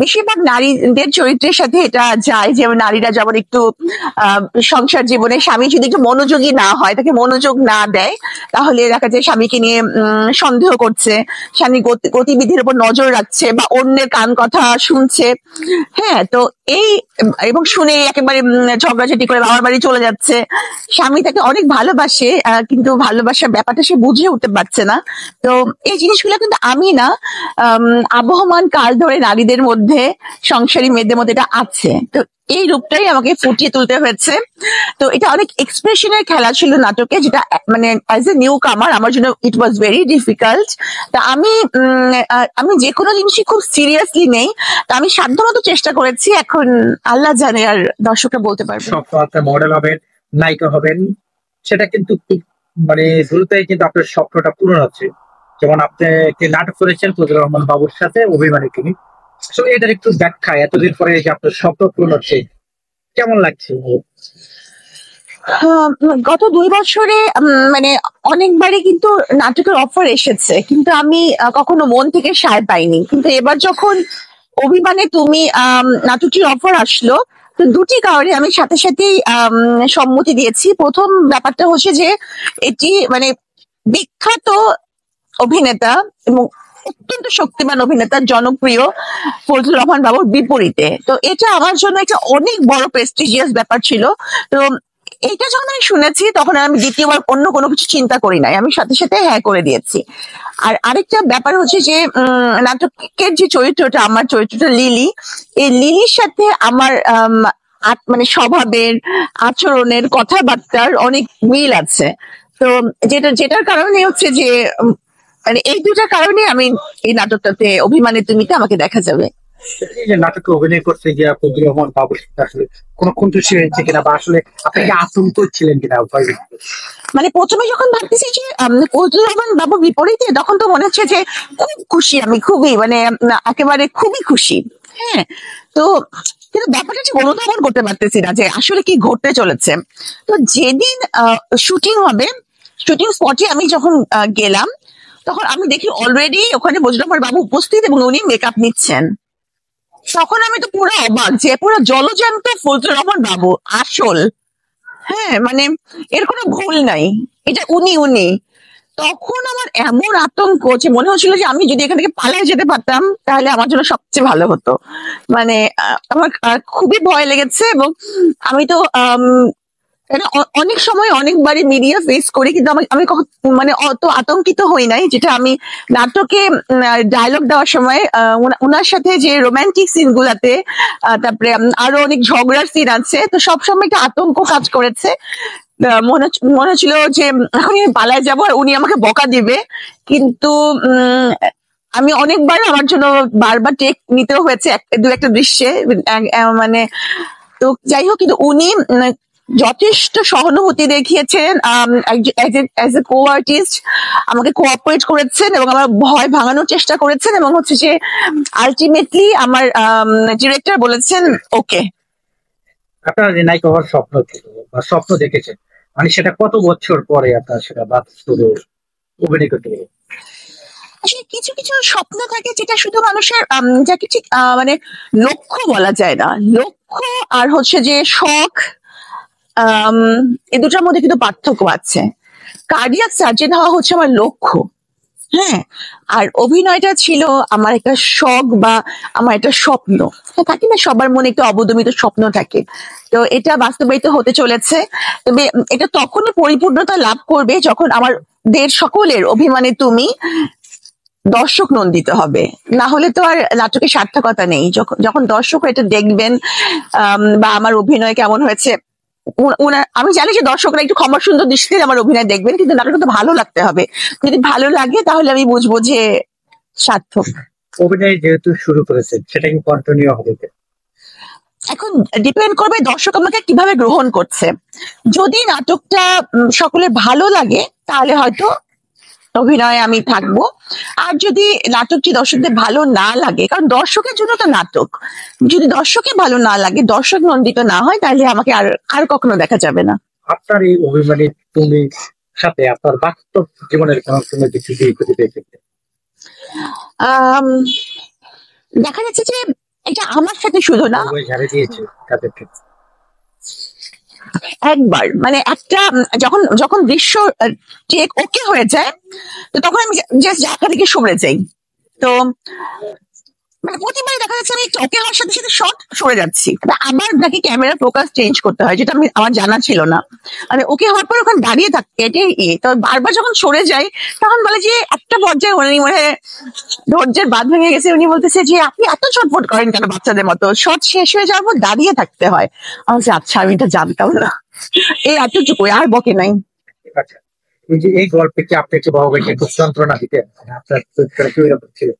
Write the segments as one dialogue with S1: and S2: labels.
S1: বেশিরভাগ নারীদের চরিত্রের সাথে এটা যায়, যে নারীরা যেমন একটু সংসার জীবনে স্বামী যদি একটু মনোযোগী না হয়, তাকে মনোযোগ না দেয়, তাহলে দেখা যায় স্বামীকে নিয়ে সন্দেহ করছে, স্বামী গতিবিধির উপর নজর রাখছে বা অন্যের কান কথা শুনছে। হ্যাঁ, তো এই এবং শুনে একেবারে ঝগড়াঝাটি করে বাবার বাড়ি চলে যাচ্ছে। স্বামী তাকে অনেক ভালোবাসে, কিন্তু ভালোবাসার ব্যাপারটা সে বুঝে উঠতে পারছে না। তো এই জিনিসগুলো কিন্তু আমি না, আবহমান কাল ধরে নারীদের মধ্যে, সংসারী মেয়েদের মধ্যে এটা আছে। তো এই রূপটাই আমাকে ফুটিয়ে তুলতে হয়েছে। তো এটা অনেক এক্সপ্রেশনের খেলা ছিল নাটকে, যেটা মানে অ্যাজ এ নিউ কামার আমার জন্য ইট ওয়াজ ভেরি ডিফিকাল্ট। তা আমি যে কোনো জিনিসই খুব সিরিয়াসলি নেই। তা আমি সাধ্যমতো চেষ্টা করেছি। এখন আল্লাহ জানে, আর দর্শকরা বলতে পারবে।
S2: আপনার মডেল হবেন, নায়িকা হবেন, সেটা কিন্তু মানে দ্রুতই কিন্তু আপনার স্বপ্নটা পূরণ হচ্ছে। যেমন আপনি একটি নাটক করেছেন ফজলুর রহমান বাবুর সাথে, অভিমানী তুমি। আসলে এটার একটু ব্যাখ্যা, এতদিন পরে যে আপনার স্বপ্ন পূরণ হচ্ছে, কেমন লাগছে?
S1: গত 2 বছরে মানে অনেকবারই কিন্তু নাটকের অফার এসেছে, কিন্তু আমি কখনো মন থেকে সায় পাইনি। কিন্তু এবার যখন অভিমানে তুমি নাটকটির অফার আসলো, তো দুটি কারণে আমি সাথে সাথেই সম্মতি দিয়েছি। প্রথম ব্যাপারটা হচ্ছে যে এটি মানে বিখ্যাত অভিনেতা এবং অত্যন্ত শক্তিমান অভিনেতা, জনপ্রিয় ফজলুর রহমান বাবুর বিপরীতে। তো এটা আমার জন্য একটা অনেক বড় প্রেস্টিজিয়াস ব্যাপার ছিল। তো এইটা যখন আমি শুনেছি, তখন আমি দ্বিতীয়বার অন্য কোনো কিছু চিন্তা করি নাই, আমি সাথে সাথে হ্যাঁ করে দিয়েছি। আর আরেকটা ব্যাপার হচ্ছে যে নাটকের যে চরিত্রটা, আমার চরিত্রটা লিলি, এই লিলির সাথে আমার মানে স্বভাবের, আচরণের, কথাবার্তার অনেক মিল আছে। তো যেটার কারণে হচ্ছে যে মানে এই দুটার কারণে আমি এই নাটকটাতে, অভিমানে তুমিতে আমাকে দেখা যাবে।
S2: এই যে নাটকে অভিনয় করতে গিয়ে ফজলুর রহমান বাবুর সাথে আসলে কোনো খুনসুটি হয়েছে কিনা, বা আসলে আপনি কি আতঙ্ক ছিলেন কিনা?
S1: মানে প্রথমে যখন ভাবতেছি যে ফজলুর রহমান বাবুর বিপরীতে, তখন তো মনে হচ্ছে যে খুব খুশি, আমি খুবই মানে একেবারে খুবই খুশি। হ্যাঁ, তো কিন্তু ব্যাপারটা ঠিক অনুধাবন করতে পারতেছি না যে আসলে কি ঘটতে চলেছে। তো যেদিন শুটিং হবে, শুটিং স্পটে আমি যখন গেলাম, তখন আমি দেখি অলরেডি ওখানে ফজলুর রহমান বাবু উপস্থিত এবং উনি মেকআপ নিচ্ছেন। তখন আমি তো পুরো অবাক, যে পুরো জলজ্যান্ত ফজলুর রহমান বাবু আসল। হ্যাঁ, মানে এর কোনো ভুল নাই, এটা উনি। তখন আমার এমন আতঙ্ক যে মনে হচ্ছিল যে আমি যদি এখান থেকে পালিয়ে যেতে পারতাম, তাহলে আমার জন্য সবচেয়ে ভালো হতো। মানে আমার খুবই ভয় লেগেছে। এবং আমি তো এটা অনেক সময় অনেকবারই মিডিয়া ফেস করি, কিন্তু আমি মানে অত আতঙ্কিত হই নাই, যেটা আমি নাটকে ডায়লগ দেওয়ার সময় ওনার সাথে যে রোমান্টিক সিন গুলাতে, তারপরে আরো অনেক ঝগড়ার সিন আছে, তো সবসময় একটা আতঙ্ক কাজ করেছে। মনে হচ্ছিল যে এখন আমি পালায় যাবো আর উনি আমাকে বকা দিবে। কিন্তু আমি অনেকবার আমার জন্য বারবার টেক নিতেও হয়েছে দু একটা দৃশ্যে, মানে তো যাই হোক, কিন্তু উনি যথেষ্ট সহানুভূতি দেখিয়েছেন, অ্যাজ এ কো আর্টিস্ট আমাকে কোঅপারেট করেছেন এবং আমার ভয় ভাঙানোর চেষ্টা করেছেন, এবং হচ্ছে যে আলটিমেটলি আমার ডিরেক্টর বলেছেন ওকে।
S2: আপনার যে নায়িকা হওয়ার স্বপ্ন ছিল বা স্বপ্ন দেখেছেন, মানে সেটা কত বছর পরে আপনার সেটা বাস্তবে অভিনয় করতে হবে?
S1: আসলে কিছু কিছু স্বপ্ন থাকে যেটা শুধু মানুষের যাকে ঠিক মানে লক্ষ্য বলা যায় না। লক্ষ্য আর হচ্ছে যে শখ, এই দুটার মধ্যে কিন্তু পার্থক্য আছে। কার্ডিয়াক সার্জন হওয়া হচ্ছে আমার লক্ষ্য। হ্যাঁ, আর অভিনয়টা ছিল আমার একটা শখ বা আমার একটা স্বপ্ন। থাকে না, সবার মনে একটা অবদমিত স্বপ্ন থাকে। তো এটা বাস্তবায়িত হতে চলেছে। তবে এটা তখনই পরিপূর্ণতা লাভ করবে যখন আমাদের সকলের অভিমানে তুমি দর্শক নন্দিত হবে। না হলে তো আর নাটকের সার্থকতা নেই। যখন দর্শক এটা দেখবেন বা আমার অভিনয় কেমন হয়েছে, আমি জানি যে দর্শকরা একটু ক্ষমা সুন্দর দৃষ্টিতে আমার অভিনয় দেখবেন, কিন্তু নাটকটা তো ভালো লাগতে হবে। যদি ভালো লাগে তাহলে আমি বুঝবো যে সার্থক।
S2: অভিনয় যেহেতু শুরু করেছেন, সেটা কি কন্টিনিউ হবে?
S1: এখন ডিপেন্ড করবে দর্শক আমাকে কিভাবে গ্রহণ করছে। যদি নাটকটা সকলের ভালো লাগে, তাহলে হয়তো অভিনয়ে আমি থাকবো। আর যদি নাটকটি দর্শকদের ভালো না লাগে, কারণ দর্শকের জন্য তো নাটক, যদি দর্শকের ভালো না লাগে, দর্শক নন্দিত না হয়, তাহলে আমাকে আর কখনো দেখা যাবে না।
S2: আপনার এই অভিমানী তুমি সাথে আপনার বাস্তব জীবনের কোনো কিছু দিয়ে পেয়েছে?
S1: দেখা যাচ্ছে যে আমার সাথে শুধু না,
S2: ওই ঝাড়ে দিয়েছে তাদেরকে।
S1: একবার মানে একটা যখন যখন দৃশ্য টেক ওকে হয়ে যায়, তো তখন আমি জাস্ট জায়গা থেকে সরে যাই। তো মানে প্রতিবারই দেখা যাচ্ছে আমি ওকে হওয়ার সাথে সাথে শর্ট সরে যাচ্ছি, আবার নাকি ক্যামেরার ফোকাস চেঞ্জ করতে হয়, যেটা আমার জানা ছিল না। মানে ওকে হওয়ার পর ওখানে দাঁড়িয়ে থাকতে এটাই তো বারবার যখন সরে যাই, তখন বলে যে একটা পর্যায়ে উনি মানে ধৈর্যের বাঁধ ভেঙে গেছে, উনি বলতেছে যে আপনি এত ছটফট করেন কেন বাচ্চাদের মতো, শর্ট শেষ হয়ে যাওয়ার পর দাঁড়িয়ে থাকতে হয়। আমি বলছি আচ্ছা, আমি এটা জানতাম না। এই এতটুকু, আর বকে নাই।
S2: আচ্ছা, এই যে এই গল্পে কি আপনি একটু বাবুকে খুব যন্ত্রণা দিতেন? মানে আপনার চরিত্রটা কি এরকম ছিল?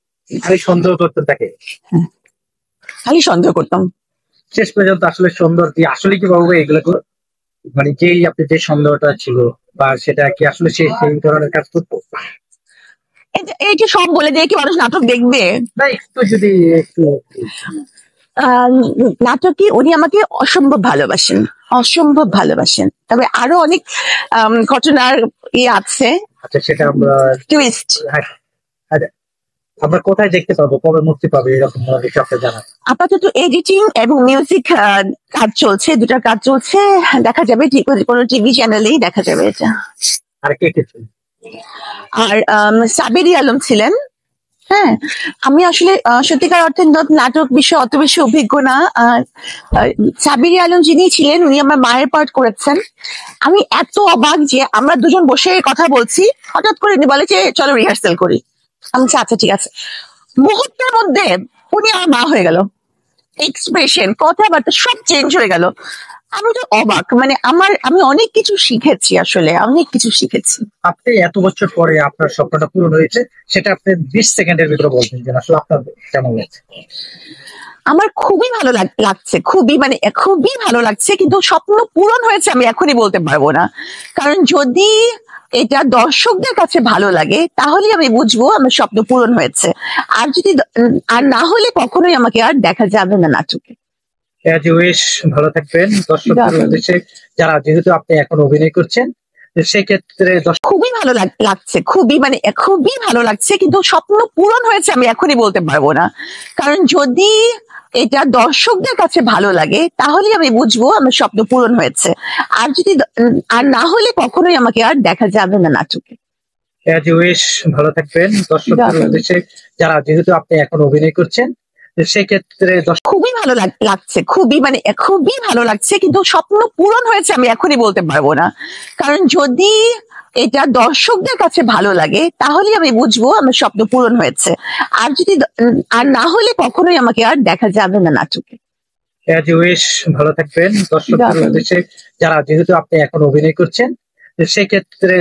S2: খালি সন্দেহ করতেন তাকে?
S1: খালি সন্দেহ করতাম।
S2: শেষ পর্যন্ত আসলে সুন্দর দিয়ে আসলে কি বাবু এগুলো মানে যেই আপনি যে সন্দেহটা ছিল বা সেটা কি আসলে সে সেই ধরনের কাজ করতো?
S1: এই যে সব বলে দিয়ে কি মানুষ নাটক দেখবে?
S2: না একটু যদি একটু
S1: নাটকে উনি আমাকে অসম্ভব ভালোবাসেন, অসম্ভব ভালোবাসেন। তবে আরো অনেক ঘটনার আছে,
S2: আচ্ছা সেটা আমরা
S1: টুইস্ট।
S2: হ্যাঁ, আচ্ছা, আমরা কোথায় দেখতে পাবো, কবে মুক্তি পাবে এরকম কিছু আপনি জানান?
S1: আপাতত এডিটিং এবং মিউজিক কাজ চলছে, দুটা কাজ চলছে, দেখা যাবে ঠিক কোনো টিভি চ্যানেলেই দেখা যাবে এটা।
S2: আর কে কে ছিল?
S1: আর সাবেরি আলম ছিলেন। হ্যাঁ, আমি আসলে সত্যিকার অর্থে নাটক বিষয়ে অত বেশি অভিজ্ঞ না। সাবিরি আলম যিনি ছিলেন, উনি আমার মায়ের পার্ট করেছেন। আমি এত অবাক যে আমরা দুজন বসে কথা বলছি, হঠাৎ করে উনি বলে যে চলো রিহার্সাল করি। আমি বলছি আচ্ছা ঠিক আছে। মুহূর্তের মধ্যে উনি আমার মা হয়ে গেল, এক্সপ্রেশন, কথাবার্তা সব চেঞ্জ হয়ে গেল। আমি তো অবাক, মানে আমি অনেক কিছু শিখেছি, আসলে অনেক কিছু শিখেছি।
S2: আপনি এত বছর পরে আপনার স্বপ্নটা পূরণ হয়েছে, সেটা আপনি 20 সেকেন্ডের ভিতরে বলছেন যে আসলে আপনার কেমন লাগছে?
S1: আমার খুবই ভালো লাগছে, খুবই মানে খুবই ভালো লাগছে, কিন্তু স্বপ্ন পূরণ হয়েছে আমি এখনই বলতে পারবো না। কারণ যদি এটা দর্শকদের কাছে ভালো লাগে, তাহলেই আমি বুঝবো আমার স্বপ্ন পূরণ হয়েছে। আর যদি আর না হলে কখনোই আমাকে আর দেখা যাবে না নাটকে।
S2: অ্যাজ ইউ উইশ, ভালো থাকবেন। দর্শকদের উদ্দেশ্যে যারা, যেহেতু আপনি এখন অভিনয় করছেন, সেক্ষেত্রে
S1: খুবই ভালো লাগছে, খুবই মানে খুবই ভালো লাগছে, কিন্তু স্বপ্ন পূরণ হয়েছে আমি এখনই বলতে পারবো না। কারণ যদি এটা দর্শকদের কাছে ভালো লাগে, তাহলেই আমি বুঝবো আমার স্বপ্ন পূরণ হয়েছে। আর যদি আর না হলে কখনোই আমাকে আর দেখা যাবে না নাটকে।
S2: অ্যাজ ইউ উইশ, ভালো থাকবেন। দর্শকদের উদ্দেশ্যে যারা, যেহেতু আপনি এখন অভিনয় করছেন, সেক্ষেত্রে
S1: খুবই ভালো লাগছে, খুবই মানে খুবই ভালো লাগছে, কিন্তু স্বপ্ন পূরণ হয়েছে আমি এখনই বলতে পারবো না। কারণ যদি এটা দর্শকদের কাছে ভালো লাগে, তাহলেই আমি বুঝবো আমার স্বপ্ন পূরণ হয়েছে। আর যদি আর না হলে কখনোই আমাকে আর দেখা যাবে না নাটকে।
S2: অ্যাজ ইউ উইশ, ভালো থাকবেন। দর্শকদের উদ্দেশ্যে যারা, যেহেতু আপনি এখন অভিনয় করছেন, সেক্ষেত্রে